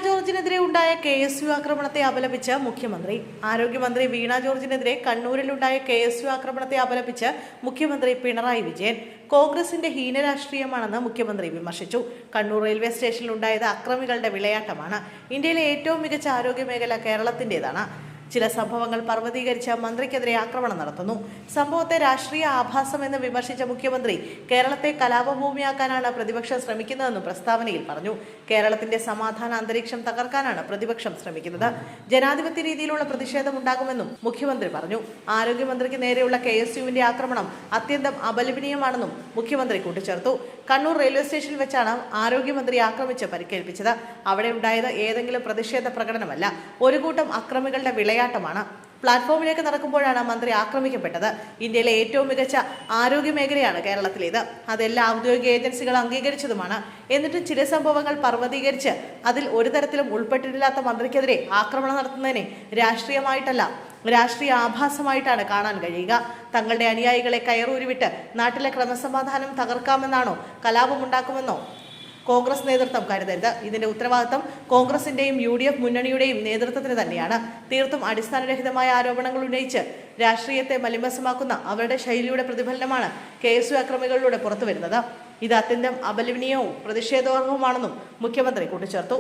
ജോർജിനെതിരെ ഉണ്ടായ KSU ആക്രമണത്തെ അപലപിച്ച് മുഖ്യമന്ത്രി. ആരോഗ്യമന്ത്രി വീണ ജോർജിനെതിരെ കണ്ണൂരിലുണ്ടായ KSU ആക്രമണത്തെ അപലപിച്ച് മുഖ്യമന്ത്രി പിണറായി വിജയൻ. കോൺഗ്രസിന്റെ ഹീനരാഷ്ട്രീയമാണെന്ന് മുഖ്യമന്ത്രി വിമർശിച്ചു. കണ്ണൂർ റെയിൽവേ സ്റ്റേഷനിലുണ്ടായത് അക്രമികളുടെ വിളയാട്ടമാണ്. ഇന്ത്യയിലെ ഏറ്റവും മികച്ച ആരോഗ്യ മേഖല കേരളത്തിൻ്റെതാണ്. ചില സംഭവങ്ങൾ പർവ്വതീകരിച്ച മന്ത്രിക്കെതിരെ ആക്രമണം നടത്തുന്നു. സംഭവത്തെ രാഷ്ട്രീയ ആഭാസമെന്ന് വിമർശിച്ച മുഖ്യമന്ത്രി കേരളത്തെ കലാപഭൂമിയാക്കാനാണ് പ്രതിപക്ഷം ശ്രമിക്കുന്നതെന്നും പ്രസ്താവനയിൽ പറഞ്ഞു. കേരളത്തിന്റെ സമാധാന അന്തരീക്ഷം തകർക്കാനാണ് പ്രതിപക്ഷം ശ്രമിക്കുന്നത്. ജനാധിപത്യ രീതിയിലുള്ള പ്രതിഷേധം ഉണ്ടാകുമെന്നും മുഖ്യമന്ത്രി പറഞ്ഞു. ആരോഗ്യമന്ത്രിക്ക് നേരെയുള്ള KSUവിന്റെ ആക്രമണം അത്യന്തം അപലപനീയമാണെന്നും മുഖ്യമന്ത്രി കൂട്ടിച്ചേർത്തു. കണ്ണൂർ റെയിൽവേ സ്റ്റേഷനിൽ വെച്ചാണ് ആരോഗ്യമന്ത്രി ആക്രമിച്ച് പരിക്കേൽപ്പിച്ചത്. അവിടെ ഉണ്ടായത് ഏതെങ്കിലും പ്രതിഷേധ പ്രകടനമല്ല, ഒരു കൂട്ടം അക്രമികളുടെ വിളയാട്ടമാണ്. പ്ലാറ്റ്ഫോമിലേക്ക് നടക്കുമ്പോഴാണ് മന്ത്രി ആക്രമിക്കപ്പെട്ടത്. ഇന്ത്യയിലെ ഏറ്റവും മികച്ച ആരോഗ്യ മേഖലയാണ് കേരളത്തിലേത്. അതെല്ലാ ഔദ്യോഗിക ഏജൻസികൾ അംഗീകരിച്ചതുമാണ്. എന്നിട്ടും ചില സംഭവങ്ങൾ പർവ്വതീകരിച്ച് അതിൽ ഒരു തരത്തിലും ഉൾപ്പെട്ടിട്ടില്ലാത്ത മന്ത്രിക്കെതിരെ ആക്രമണം നടത്തുന്നതിനെ രാഷ്ട്രീയമായിട്ടല്ല, രാഷ്ട്രീയ ആഭാസമായിട്ടാണ് കാണാൻ കഴിയുക. തങ്ങളുടെ അനുയായികളെ കയറൂരിവിട്ട് നാട്ടിലെ ക്രമസമാധാനം തകർക്കാമെന്നാണോ, കലാപമുണ്ടാക്കുമെന്നോ കോൺഗ്രസ് നേതൃത്വം കരുതരുത്. ഇതിന്റെ ഉത്തരവാദിത്തം കോൺഗ്രസിന്റെയും UDF മുന്നണിയുടെയും നേതൃത്വത്തിന് തന്നെയാണ്. തീർത്തും അടിസ്ഥാനരഹിതമായ ആരോപണങ്ങൾ ഉന്നയിച്ച് രാഷ്ട്രീയത്തെ മലിമസമാക്കുന്ന അവരുടെ ശൈലിയുടെ പ്രതിഫലനമാണ് KSU അക്രമികളിലൂടെ പുറത്തുവരുന്നത്. ഇത് അത്യന്തം അപലപനീയവും പ്രതിഷേധാർഹവുമാണെന്നും മുഖ്യമന്ത്രി കൂട്ടിച്ചേർത്തു.